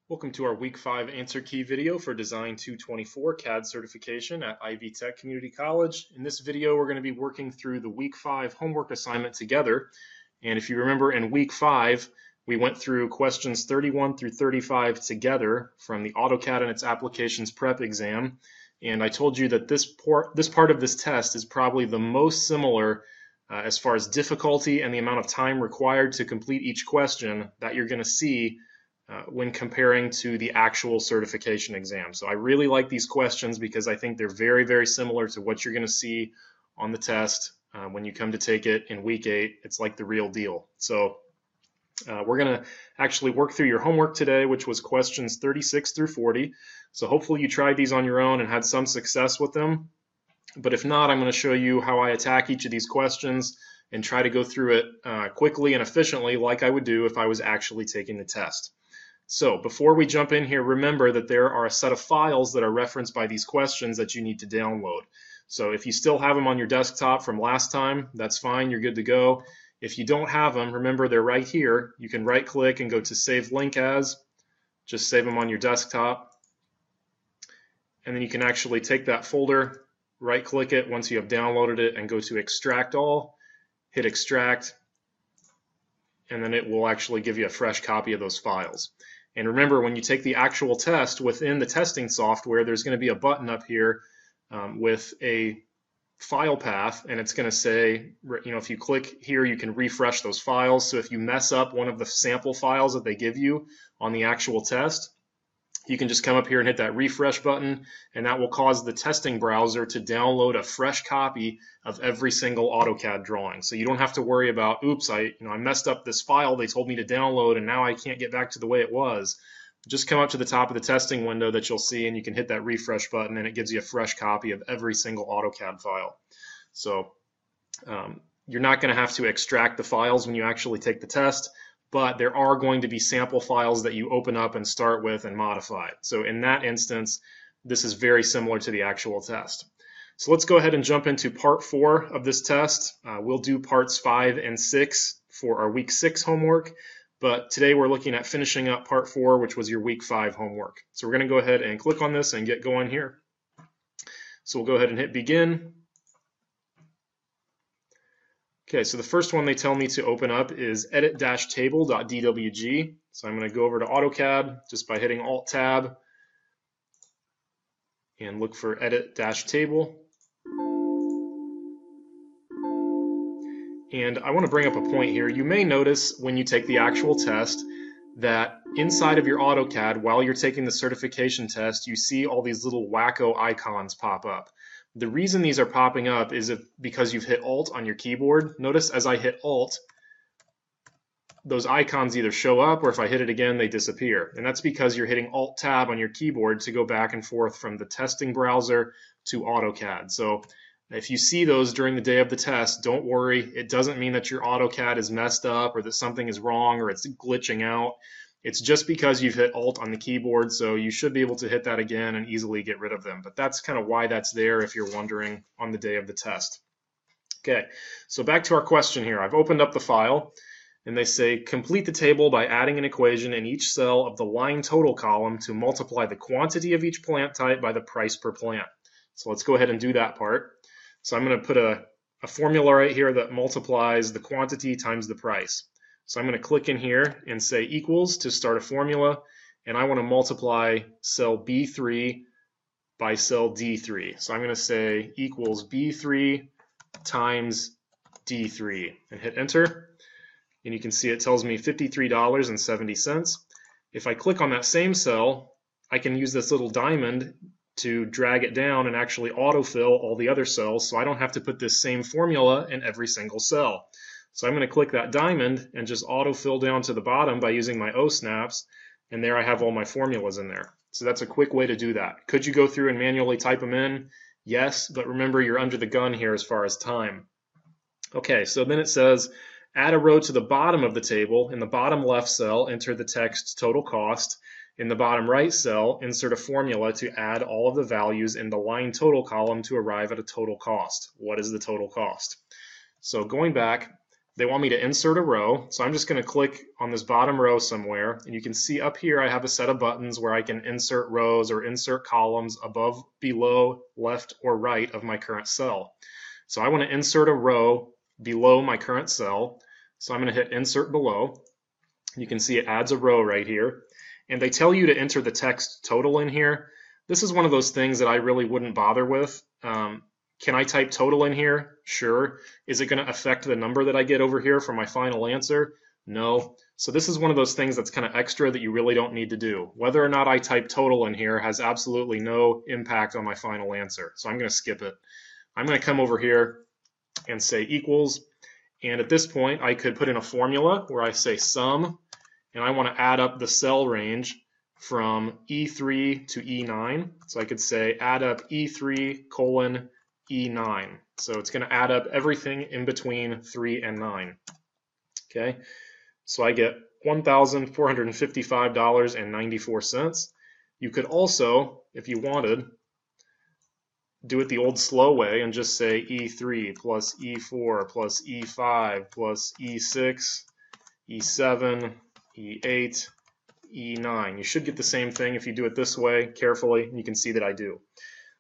Welcome to our Week 5 answer key video for Design 224 CAD Certification at Ivy Tech Community College. In this video, we're going to be working through the Week 5 homework assignment together. And if you remember in Week 5, we went through questions 31 through 35 together from the AutoCAD and its applications prep exam. And I told you that this part of this test is probably the most similar as far as difficulty and the amount of time required to complete each question that you're going to see when comparing to the actual certification exam. So I really like these questions because I think they're very, very similar to what you're going to see on the test when you come to take it in week 8. It's like the real deal. So we're going to actually work through your homework today, which was questions 36 through 40. So hopefully you tried these on your own and had some success with them. But if not, I'm going to show you how I attack each of these questions and try to go through it quickly and efficiently like I would do if I was actually taking the test. So before we jump in here, remember that there are a set of files that are referenced by these questions that you need to download. So if you still have them on your desktop from last time, that's fine, you're good to go. If you don't have them, remember they're right here. You can right click and go to Save Link As, just save them on your desktop. And then you can actually take that folder, right click it once you have downloaded it and go to Extract All, hit Extract, and then it will actually give you a fresh copy of those files. And remember, when you take the actual test within the testing software, there's going to be a button up here with a file path, and it's going to say, if you click here, you can refresh those files. So if you mess up one of the sample files that they give you on the actual test, you can just come up here and hit that refresh button, and that will cause the testing browser to download a fresh copy of every single AutoCAD drawing. So you don't have to worry about, oops, I messed up this file they told me to download and now I can't get back to the way it was. Just come up to the top of the testing window that you'll see and you can hit that refresh button and it gives you a fresh copy of every single AutoCAD file. So you're not going to have to extract the files when you actually take the test, but there are going to be sample files that you open up and start with and modify. So in that instance, this is very similar to the actual test. So let's go ahead and jump into part 4 of this test. We'll do parts 5 and 6 for our week 6 homework, but today we're looking at finishing up part 4, which was your week 5 homework. So we're going to go ahead and click on this and get going here. So we'll go ahead and hit begin. Okay, so the first one they tell me to open up is edit-table.dwg. So I'm going to go over to AutoCAD just by hitting Alt-Tab and look for edit-table. And I want to bring up a point here. You may notice when you take the actual test that inside of your AutoCAD, while you're taking the certification test, you see all these little wacko icons pop up. The reason these are popping up is because you've hit Alt on your keyboard. Notice as I hit Alt, those icons either show up or if I hit it again, they disappear. And that's because you're hitting Alt-Tab on your keyboard to go back and forth from the testing browser to AutoCAD. So if you see those during the day of the test, don't worry. It doesn't mean that your AutoCAD is messed up or that something is wrong or it's glitching out. It's just because you've hit Alt on the keyboard, so you should be able to hit that again and easily get rid of them. But that's kind of why that's there if you're wondering on the day of the test. Okay, so back to our question here. I've opened up the file, and they say complete the table by adding an equation in each cell of the line total column to multiply the quantity of each plant type by the price per plant. So let's go ahead and do that part. So I'm going to put a formula right here that multiplies the quantity times the price. So I'm going to click in here and say equals to start a formula, and I want to multiply cell B3 by cell D3. So I'm going to say equals B3 times D3 and hit enter. And you can see it tells me $53.70. If I click on that same cell, I can use this little diamond to drag it down and actually autofill all the other cells, so I don't have to put this same formula in every single cell. So I'm going to click that diamond and just autofill down to the bottom by using my O-snaps, and there I have all my formulas in there. So that's a quick way to do that. Could you go through and manually type them in? Yes, but remember you're under the gun here as far as time. Okay, so then it says add a row to the bottom of the table. In the bottom left cell, enter the text total cost. In the bottom right cell, insert a formula to add all of the values in the line total column to arrive at a total cost. What is the total cost? So going back, they want me to insert a row. So I'm just going to click on this bottom row somewhere, and you can see up here I have a set of buttons where I can insert rows or insert columns above, below, left, or right of my current cell. So I want to insert a row below my current cell. So I'm going to hit insert below. You can see it adds a row right here. And they tell you to enter the text total in here. This is one of those things that I really wouldn't bother with. Can I type total in here? Sure. Is it going to affect the number that I get over here for my final answer? No. So this is one of those things that's kind of extra that you really don't need to do. Whether or not I type total in here has absolutely no impact on my final answer. So I'm going to skip it. I'm going to come over here and say equals. And at this point, I could put in a formula where I say sum, and I want to add up the cell range from E3 to E9. So I could say add up E3 colon E9. So it's going to add up everything in between 3 and 9. Okay, so I get $1,455.94. You could also, if you wanted, do it the old slow way and just say E3 plus E4 plus E5 plus E6, E7, E8, E9. You should get the same thing if you do it this way carefully. You can see that I do.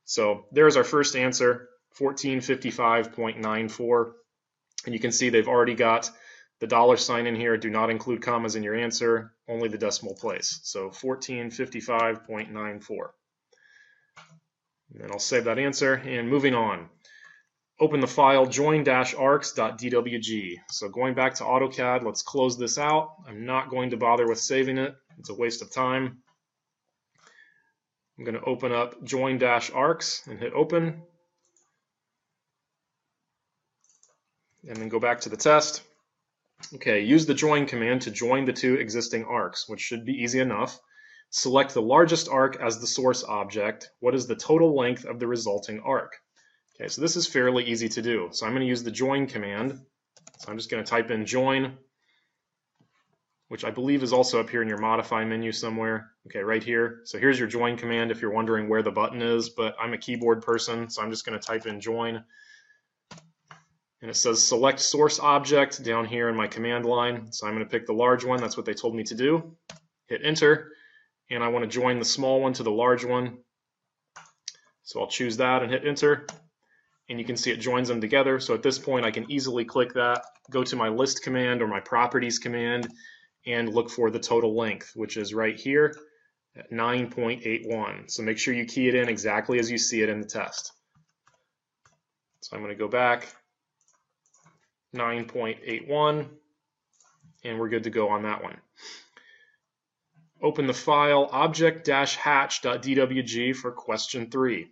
So there's our first answer, 1455.94. And you can see they've already got the $ in here. Do not include commas in your answer, only the decimal place. So 1455.94. And then I'll save that answer, and moving on. Open the file join-arcs.dwg. So going back to AutoCAD, let's close this out. I'm not going to bother with saving it. It's a waste of time. I'm going to open up join-arcs and hit open. And then go back to the test. Okay, use the join command to join the two existing arcs, which should be easy enough. Select the largest arc as the source object. What is the total length of the resulting arc? Okay, so this is fairly easy to do. So I'm going to use the join command. So I'm just going to type in join, which I believe is also up here in your modify menu somewhere. Okay, right here. So here's your join command if you're wondering where the button is, but I'm a keyboard person, so I'm just going to type in join. And it says select source object down here in my command line. So I'm going to pick the large one. That's what they told me to do. Hit enter. And I want to join the small one to the large one. So I'll choose that and hit enter. And you can see it joins them together. So at this point, I can easily click that, go to my list command or my properties command, and look for the total length, which is right here at 9.81. So make sure you key it in exactly as you see it in the test. So I'm going to go back, 9.81, and we're good to go on that one. Open the file object-hatch.dwg for question 3.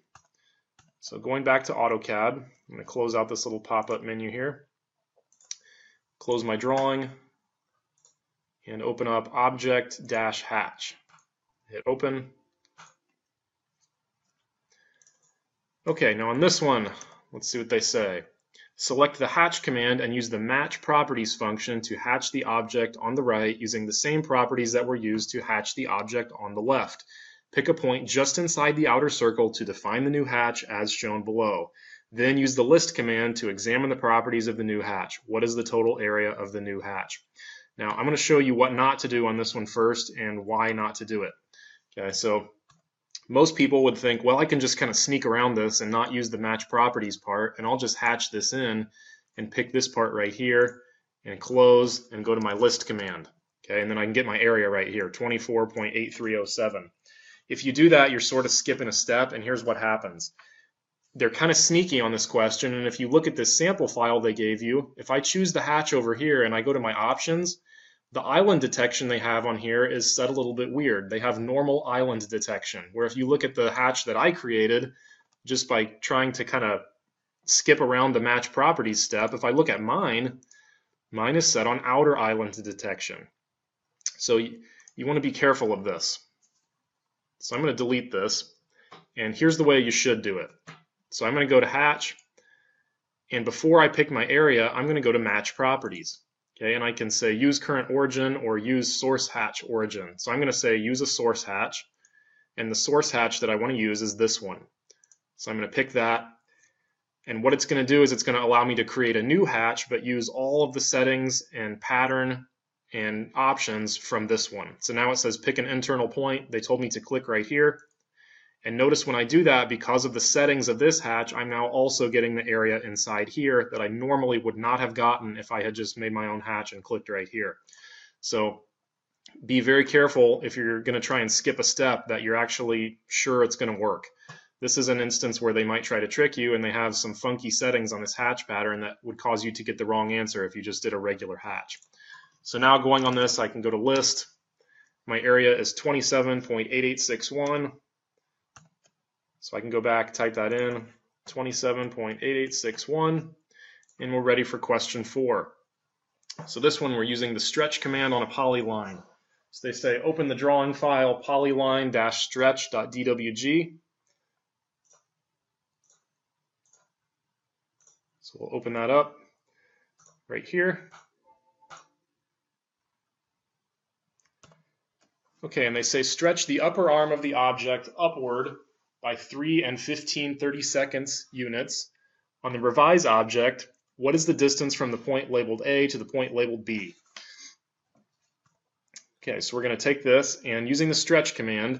So going back to AutoCAD, I'm going to close out this little pop-up menu here, close my drawing, and open up object-hatch. Hit open. Okay, now on this one, let's see what they say. Select the hatch command and use the match properties function to hatch the object on the right using the same properties that were used to hatch the object on the left. Pick a point just inside the outer circle to define the new hatch as shown below. Then use the list command to examine the properties of the new hatch. What is the total area of the new hatch? Now I'm going to show you what not to do on this one first and why not to do it. Okay, so most people would think, well, I can just kind of sneak around this and not use the match properties part, and I'll just hatch this in and pick this part right here and close and go to my list command. Okay, and then I can get my area right here, 24.8307. If you do that, you're sort of skipping a step, and here's what happens. They're kind of sneaky on this question, and if you look at this sample file they gave you, if I choose the hatch over here and I go to my options, the island detection they have on here is set a little bit weird. They have normal island detection, where if you look at the hatch that I created, just by trying to kind of skip around the match properties step, if I look at mine is set on outer island detection. So you want to be careful of this. So I'm going to delete this, and here's the way you should do it. So I'm going to go to hatch, and before I pick my area, I'm going to go to match properties. Okay, and I can say use current origin or use source hatch origin. So I'm going to say use a source hatch, and the source hatch that I want to use is this one. So I'm going to pick that, And what it's going to do is it's going to allow me to create a new hatch, but use all of the settings and pattern and options from this one. So now it says pick an internal point. They told me to click right here. And notice when I do that, because of the settings of this hatch, I'm now also getting the area inside here that I normally would not have gotten if I had just made my own hatch and clicked right here. So be very careful if you're going to try and skip a step that you're actually sure it's going to work. This is an instance where they might try to trick you, and they have some funky settings on this hatch pattern that would cause you to get the wrong answer if you just did a regular hatch. So now going on this, I can go to list. My area is 27.8861. So I can go back, type that in, 27.8861, and we're ready for question 4. So this one we're using the stretch command on a polyline. So they say open the drawing file polyline-stretch.dwg. So we'll open that up right here. Okay, and they say stretch the upper arm of the object upward by 3 and 15/32 units. On the revise object, what is the distance from the point labeled A to the point labeled B? Okay, so we're going to take this, and using the stretch command,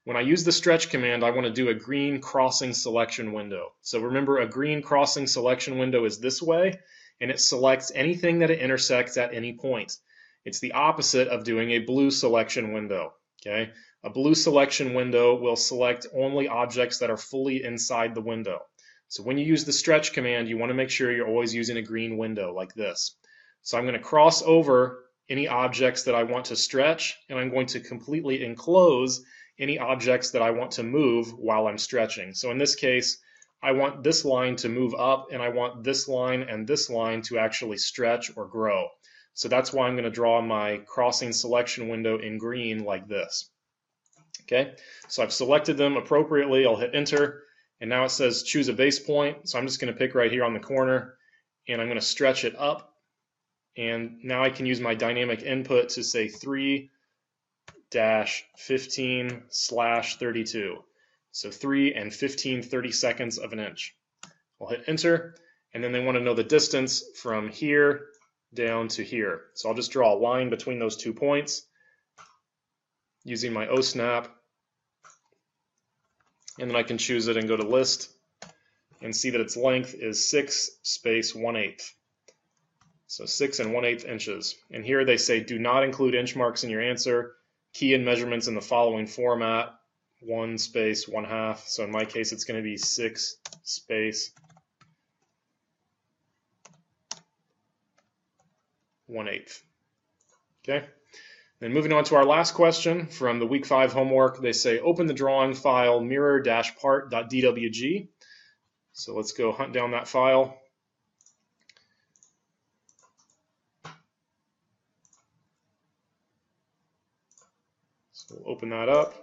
when I use the stretch command, I want to do a green crossing selection window. So remember, a green crossing selection window is this way, and it selects anything that it intersects at any point. It's the opposite of doing a blue selection window. Okay, a blue selection window will select only objects that are fully inside the window. So when you use the stretch command, you want to make sure you're always using a green window like this. So I'm going to cross over any objects that I want to stretch, and I'm going to completely enclose any objects that I want to move while I'm stretching. So in this case, I want this line to move up, and I want this line and this line to actually stretch or grow. So that's why I'm going to draw my crossing selection window in green like this. Okay, so I've selected them appropriately. I'll hit enter, and now it says choose a base point. So I'm just going to pick right here on the corner, and I'm going to stretch it up. And now I can use my dynamic input to say 3-15/32. So 3 and 15/32 of an inch. I'll hit enter, and then they want to know the distance from here down to here. So I'll just draw a line between those 2 points using my O-snap, and then I can choose it and go to list and see that its length is 6/1/8. So 6 1/8 inches. And here they say do not include inch marks in your answer. Key in measurements in the following format, 1/1/2. So in my case, it's going to be 6/1/8. Okay. Then moving on to our last question from the week 5 homework, they say open the drawing file mirror-part.dwg. So let's go hunt down that file. So we'll open that up.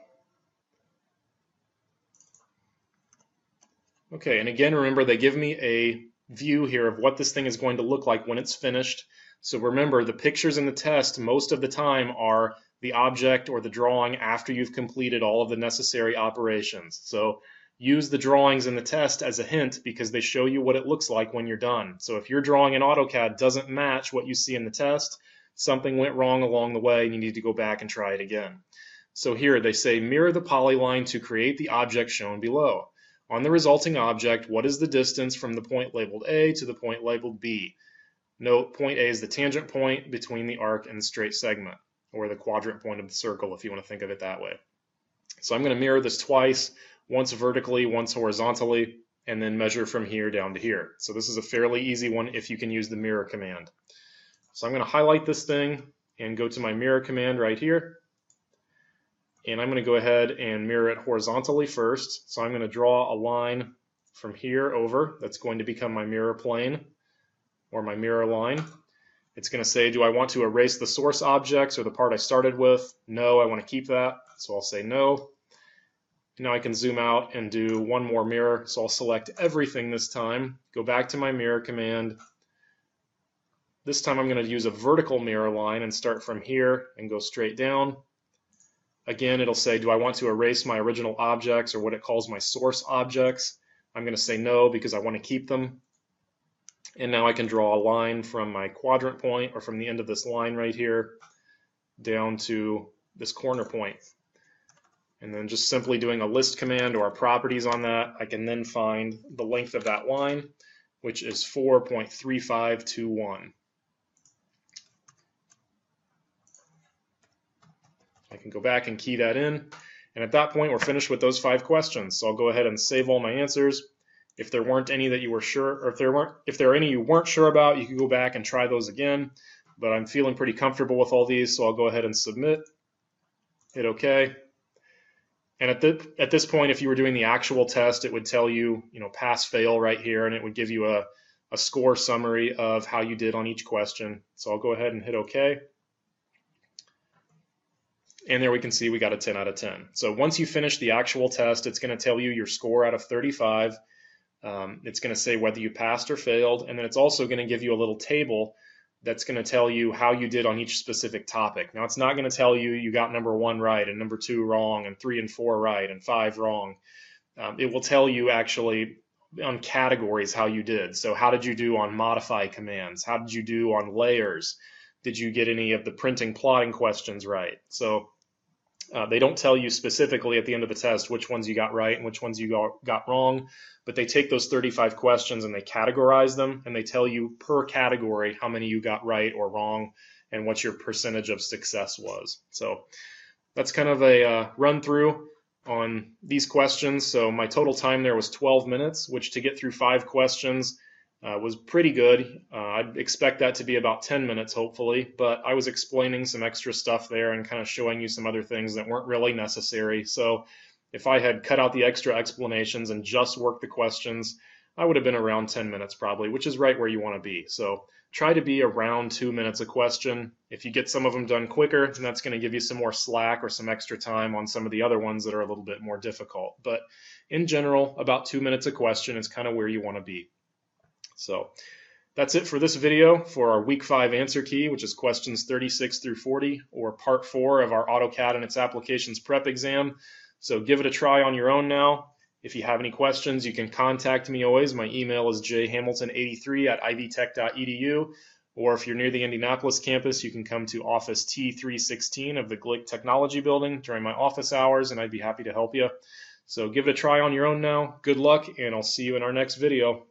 Okay, and again, remember they give me a view here of what this thing is going to look like when it's finished. So remember, the pictures in the test most of the time are the object or the drawing after you've completed all of the necessary operations. So use the drawings in the test as a hint because they show you what it looks like when you're done. So if your drawing in AutoCAD doesn't match what you see in the test, something went wrong along the way and you need to go back and try it again. So here they say mirror the polyline to create the object shown below. On the resulting object, what is the distance from the point labeled A to the point labeled B? Note, point A is the tangent point between the arc and the straight segment, or the quadrant point of the circle if you want to think of it that way. So I'm going to mirror this twice, once vertically, once horizontally, and then measure from here down to here. So this is a fairly easy one if you can use the mirror command. So I'm going to highlight this thing and go to my mirror command right here. And I'm going to go ahead and mirror it horizontally first. So I'm going to draw a line from here over that's going to become my mirror plane or my mirror line. It's going to say, do I want to erase the source objects or the part I started with? No, I want to keep that. So I'll say no. Now I can zoom out and do one more mirror. So I'll select everything this time, go back to my mirror command. This time I'm going to use a vertical mirror line and start from here and go straight down. Again, it'll say, do I want to erase my original objects or what it calls my source objects? I'm going to say no because I want to keep them. And now I can draw a line from my quadrant point, or from the end of this line right here, down to this corner point. And then just simply doing a list command or properties on that, I can then find the length of that line, which is 4.3521. I can go back and key that in. And at that point, we're finished with those 5 questions. So I'll go ahead and save all my answers. If there weren't any that you were sure, or if there are any you weren't sure about, you can go back and try those again. But I'm feeling pretty comfortable with all these, so I'll go ahead and submit. Hit OK. And at this point, if you were doing the actual test, it would tell you, pass, fail right here, and it would give you a score summary of how you did on each question. So I'll go ahead and hit OK. And there we can see we got a 10 out of 10. So once you finish the actual test, it's going to tell you your score out of 35. It's going to say whether you passed or failed, and then it's also going to give you a little table that's going to tell you how you did on each specific topic. Now, it's not going to tell you you got number 1 right and number 2 wrong and 3 and 4 right and 5 wrong. It will tell you actually on categories how you did. So how did you do on modify commands? How did you do on layers? Did you get any of the printing plotting questions right? So they don't tell you specifically at the end of the test which ones you got right and which ones you got wrong, but they take those 35 questions and they categorize them, and they tell you per category how many you got right or wrong and what your percentage of success was. So that's kind of a run through on these questions. So my total time there was 12 minutes, which to get through 5 questions was pretty good. I'd expect that to be about 10 minutes, hopefully, but I was explaining some extra stuff there and kind of showing you some other things that weren't really necessary. So if I had cut out the extra explanations and just worked the questions, I would have been around 10 minutes probably, which is right where you want to be. So try to be around 2 minutes a question. If you get some of them done quicker, then that's going to give you some more slack or some extra time on some of the other ones that are a little bit more difficult. But in general, about 2 minutes a question is kind of where you want to be. So that's it for this video for our week 5 answer key, which is questions 36 through 40, or part 4 of our AutoCAD and its applications prep exam. So give it a try on your own now. If you have any questions, you can contact me always. My email is jhamilton83@ivtech.edu, or if you're near the Indianapolis campus, you can come to office T316 of the Glick Technology Building during my office hours, and I'd be happy to help you. So give it a try on your own now. Good luck, and I'll see you in our next video.